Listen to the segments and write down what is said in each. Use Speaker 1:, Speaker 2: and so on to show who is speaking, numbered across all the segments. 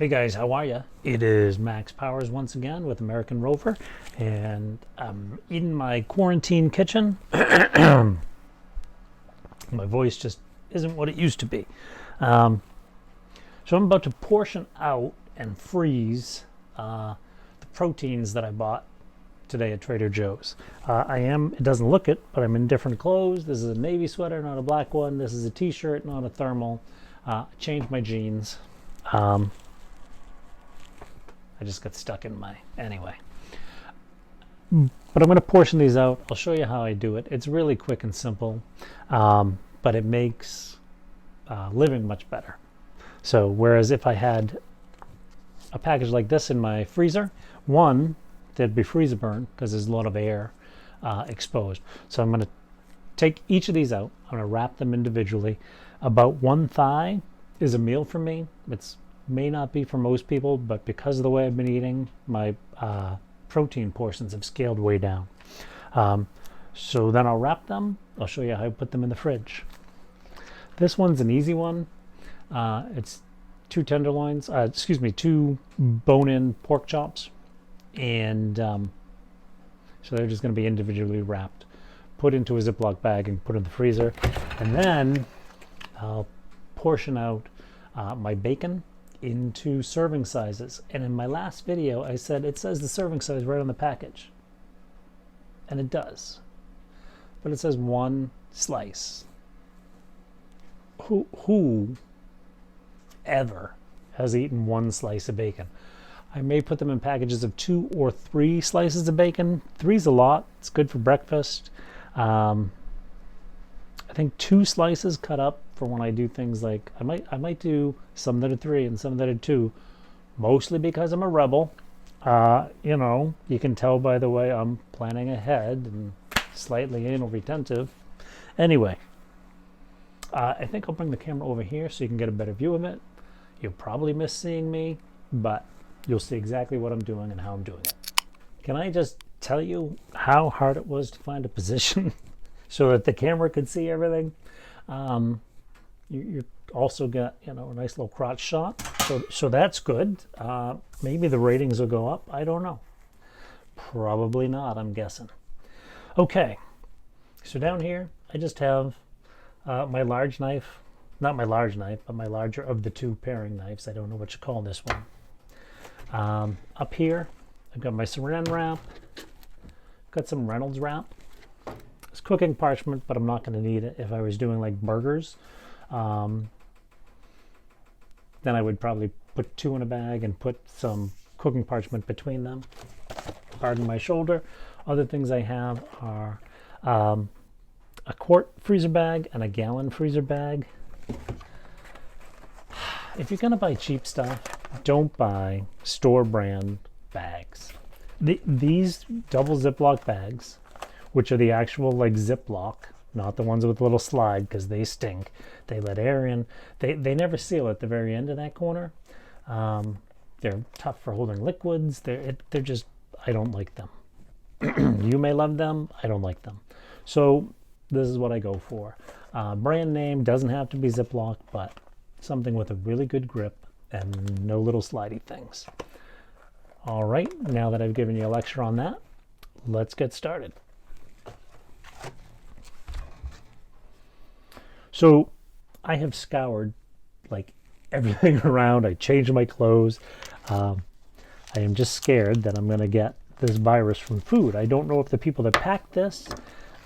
Speaker 1: Hey guys, how are ya? It is Max Powers once again with American Rover, and I'm in my quarantine kitchen. My voice just isn't what it used to be. So I'm about to portion out and freeze the proteins that I bought today at Trader Joe's. It doesn't look it, but I'm in different clothes. This is a navy sweater, not a black one. This is a t-shirt, not a thermal. Changed my jeans. I just got stuck in my, anyway. But I'm going to portion these out. I'll show you how I do it. It's really quick and simple, but it makes living much better. So whereas if I had a package like this in my freezer, one, there'd be freezer burn because there's a lot of air exposed. So I'm going to take each of these out. I'm going to wrap them individually. About one thigh is a meal for me. It's may not be for most people, but because of the way I've been eating, my protein portions have scaled way down. So then I'll wrap them. I'll show you how I put them in the fridge. This one's an easy one. It's two tenderloins, two bone-in pork chops, and so they're just going to be individually wrapped, put into a Ziploc bag and put in the freezer. And then I'll portion out my bacon into serving sizes. And in my last video I said it says the serving size right on the package, and it does, but it says one slice. Who ever has eaten one slice of bacon? I may put them in packages of 2 or 3 slices of bacon. 3's a lot. It's good for breakfast. I think 2 slices cut up for when I do things like I might do some that are 3 and some that are 2, mostly because I'm a rebel. You can tell by the way I'm planning ahead and slightly anal retentive. Anyway, I think I'll bring the camera over here so you can get a better view of it. You'll probably miss seeing me, but you'll see exactly what I'm doing and how I'm doing it. Can I just tell you how hard it was to find a position so that the camera could see everything? You also got a nice little crotch shot, so that's good. Maybe the ratings will go up. I don't know. Probably not, I'm guessing. Okay, so down here I just have my large knife. Not my large knife, but my larger of the 2 paring knives. I don't know what you call this one. Up here I've got my saran wrap. Got some Reynolds wrap. It's cooking parchment, but I'm not going to need it if I was doing like burgers. Then I would probably put 2 in a bag and put some cooking parchment between them. Pardon my shoulder. Other things I have are a quart freezer bag and a gallon freezer bag. If you're going to buy cheap stuff, don't buy store brand bags. These double Ziploc bags, which are the actual like Ziploc, not the ones with a little slide because they stink. They let air in. They never seal at the very end of that corner. They're tough for holding liquids. They're just, I don't like them. You may love them. I don't like them. So this is what I go for. Brand name doesn't have to be Ziploc, but something with a really good grip and no little slidey things. All right, now that I've given you a lecture on that, let's get started. So I have scoured like everything around. I changed my clothes. I am just scared that I'm going to get this virus from food. I don't know if the people that packed this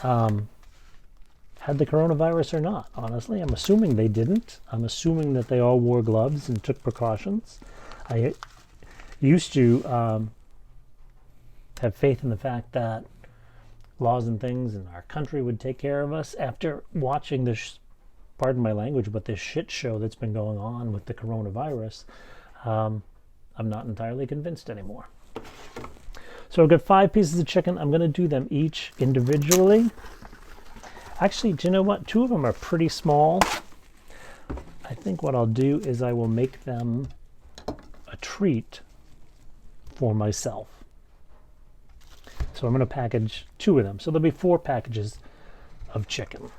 Speaker 1: had the coronavirus or not. Honestly, I'm assuming they didn't. I'm assuming that they all wore gloves and took precautions. I used to have faith in the fact that laws and things in our country would take care of us. After watching this, pardon my language, but this shit show that's been going on with the coronavirus, I'm not entirely convinced anymore. So I've got 5 pieces of chicken. I'm going to do them each individually. Actually, do you know what? 2 of them are pretty small. I think what I'll do is I will make them a treat for myself. So I'm going to package 2 of them. So there'll be 4 packages of chicken.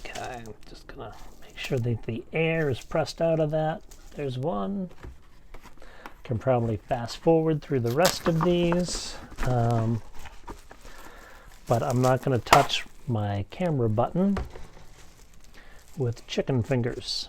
Speaker 1: Okay, I'm just gonna make sure that the air is pressed out of that. There's one. Can probably fast forward through the rest of these, but I'm not going to touch my camera button with chicken fingers.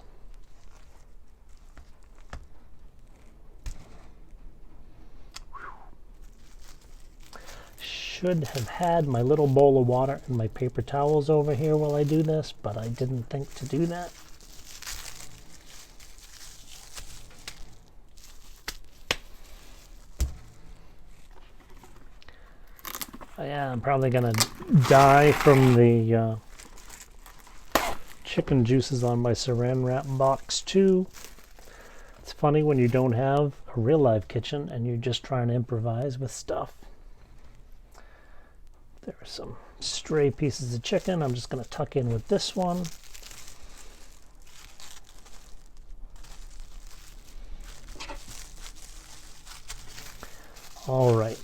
Speaker 1: Should have had my little bowl of water and my paper towels over here while I do this, but I didn't think to do that. Yeah, I'm probably gonna die from the chicken juices on my saran wrap box too. It's funny when you don't have a real live kitchen and you're just trying to improvise with stuff. There are some stray pieces of chicken. I'm just gonna tuck in with this one. All right.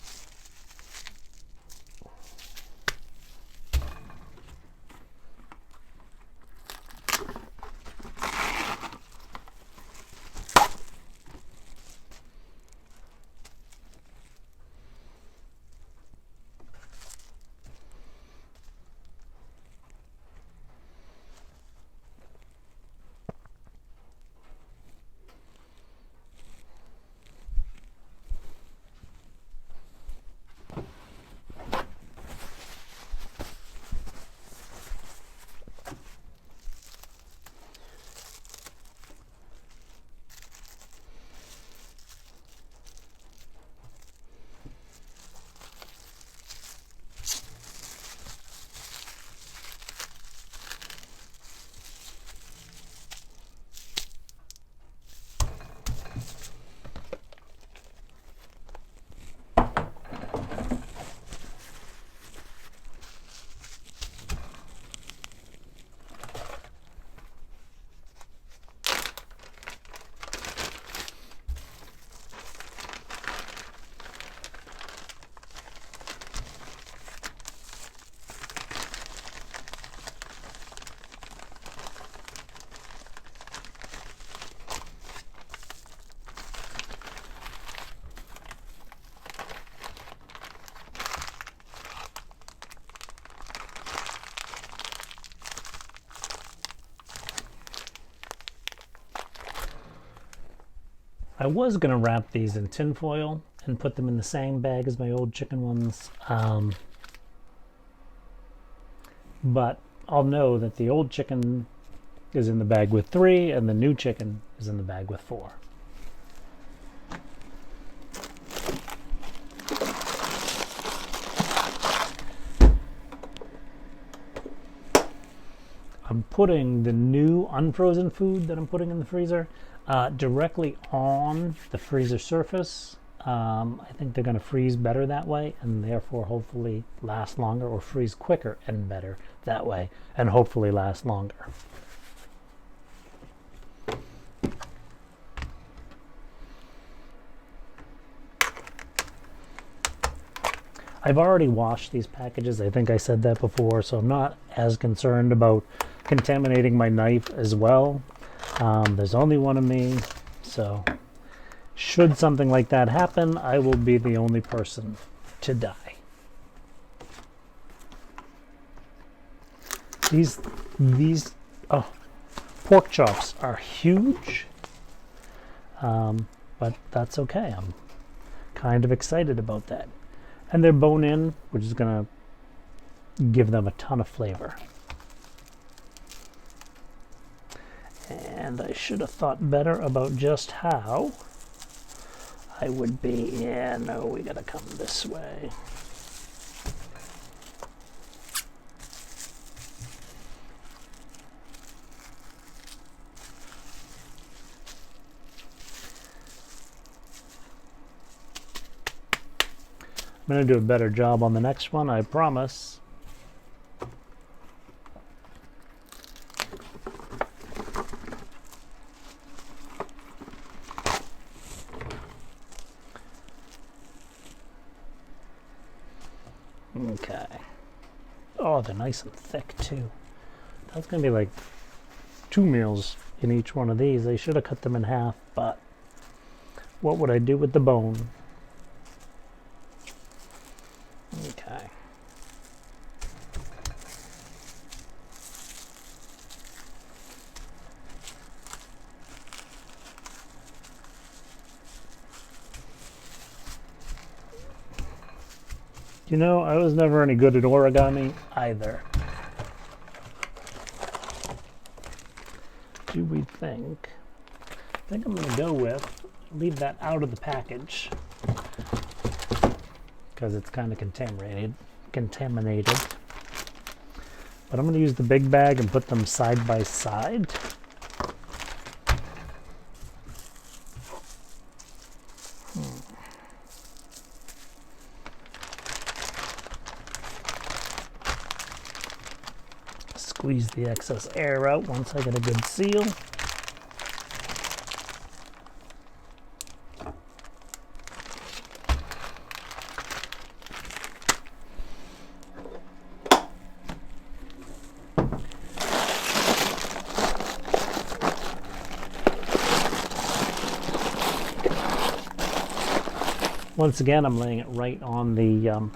Speaker 1: I was going to wrap these in tin foil and put them in the same bag as my old chicken ones, but I'll know that the old chicken is in the bag with 3 and the new chicken is in the bag with 4. I'm putting the new unfrozen food that I'm putting in the freezer directly on the freezer surface. I think they're going to freeze better that way and therefore hopefully last longer, or freeze quicker and better that way and hopefully last longer. I've already washed these packages. I think I said that before, so I'm not as concerned about contaminating my knife as well. There's only one of me, so should something like that happen, I will be the only person to die. These pork chops are huge, but that's okay. I'm kind of excited about that. And they're bone in, which is going to give them a ton of flavor. And I should have thought better about just how I would be. Yeah, no, we got to come this way. I'm going to do a better job on the next one, I promise. Okay. Oh, they're nice and thick too. That's going to be like 2 meals in each one of these. I should have cut them in half, but what would I do with the bone? Okay. You know, I was never any good at origami either. Do we think? I think I'm going to go with leave that out of the package because it's kind of contaminated. But I'm going to use the big bag and put them side by side. Squeeze the excess air out once I get a good seal. Once again, I'm laying it right on the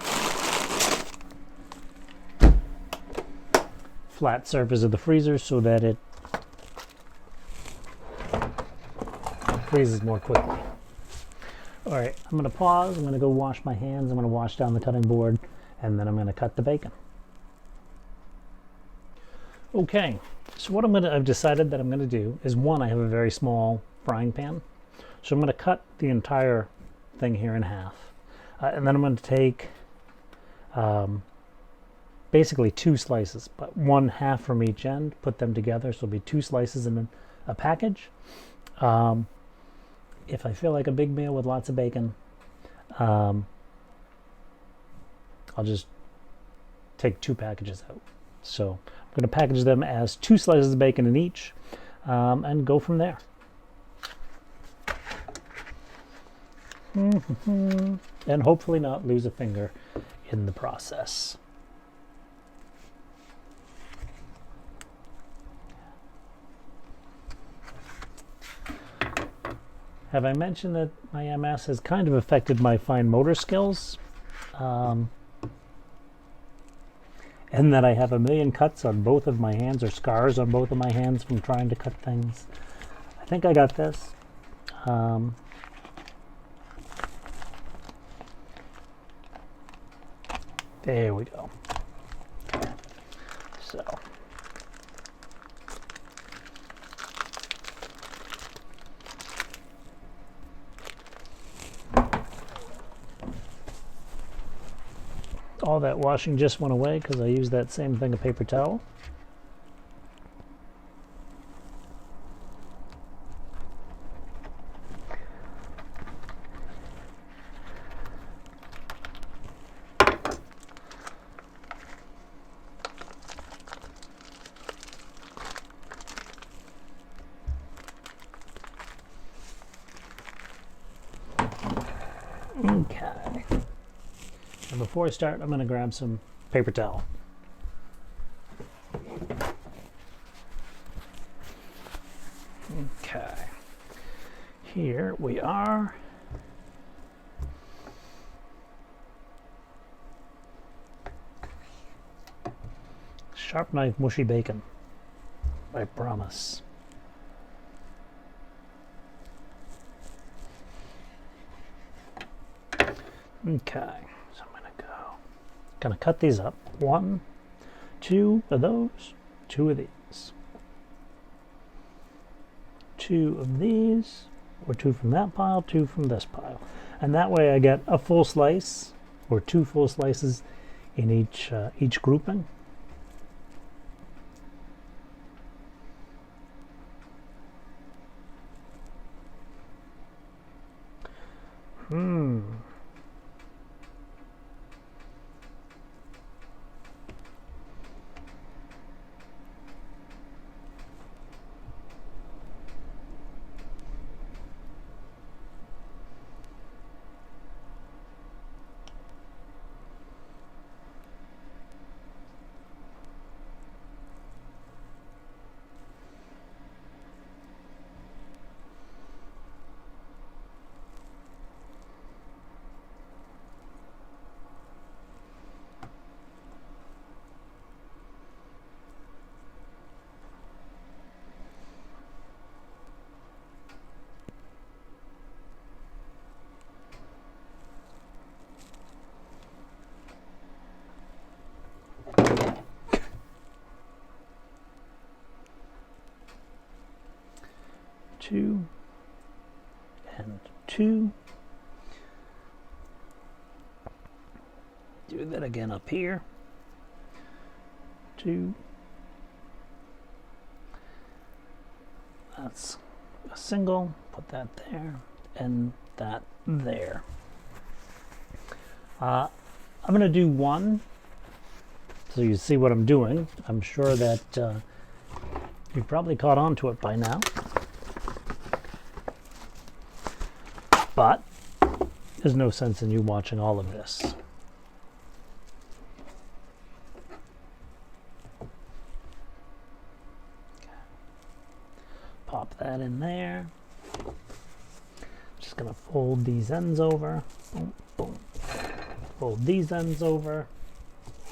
Speaker 1: flat surface of the freezer so that it freezes more quickly. All right, I'm going to pause. I'm going to go wash my hands. I'm going to wash down the cutting board, and then I'm going to cut the bacon. Okay, so what I've decided that I'm going to do is, one, I have a very small frying pan, so I'm going to cut the entire thing here in half, and then I'm going to take basically 2 slices, but 1/2 from each end, put them together, so it'll be 2 slices in a package. If I feel like a big meal with lots of bacon, I'll just take 2 packages out. So I'm going to package them as 2 slices of bacon in each, and go from there. And hopefully not lose a finger in the process. Have I mentioned that my MS has kind of affected my fine motor skills? And that I have a million cuts on both of my hands, or scars on both of my hands from trying to cut things. I think I got this. There we go. So. All that washing just went away because I used that same thing of paper towel. Okay. And before I start, I'm going to grab some paper towel. Okay. Here we are. Sharp knife mushy bacon. I promise. Okay, so I'm gonna cut these up. 1, 2 of those, 2 of these, 2 of these, or 2 from that pile, 2 from this pile, and that way I get a full slice or 2 full slices in each grouping. 2 and 2. Do that again up here. 2. That's a single. Put that there and that there. I'm going to do 1 so you see what I'm doing. I'm sure that you've probably caught on to it by now. But there's no sense in you watching all of this. Pop that in there. Just gonna fold these ends over. Boom, boom. Fold these ends over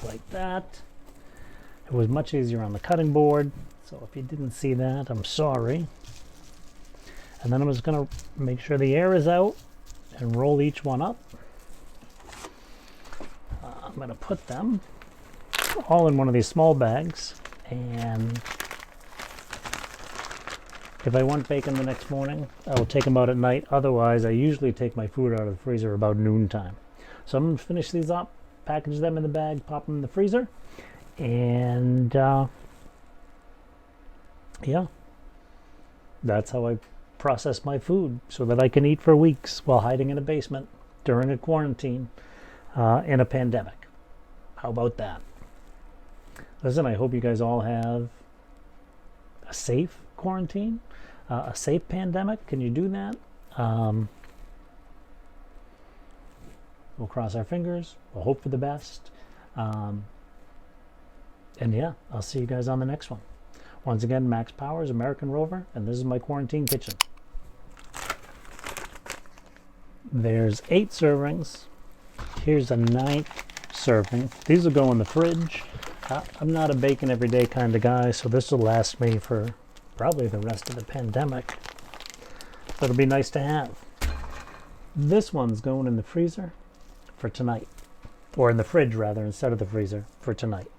Speaker 1: like that. It was much easier on the cutting board, so if you didn't see that, I'm sorry. And then I'm just gonna make sure the air is out and roll each one up. I'm gonna put them all in one of these small bags, and if I want bacon the next morning, I will take them out at night. Otherwise, I usually take my food out of the freezer about noontime. So I'm going to finish these up, package them in the bag, pop them in the freezer, and yeah, that's how I process my food so that I can eat for weeks while hiding in a basement during a quarantine in a pandemic. How about that? Listen, I hope you guys all have a safe quarantine, a safe pandemic. Can you do that? We'll cross our fingers. We'll hope for the best. And yeah, I'll see you guys on the next one. Once again, Max Powers, American Rover, and this is my quarantine kitchen. There's 8 servings. Here's a 9th serving. These will go in the fridge. I'm not a bacon everyday kind of guy, so this will last me for probably the rest of the pandemic. But it'll be nice to have. This one's going in the freezer for tonight. Or in the fridge, rather, instead of the freezer for tonight.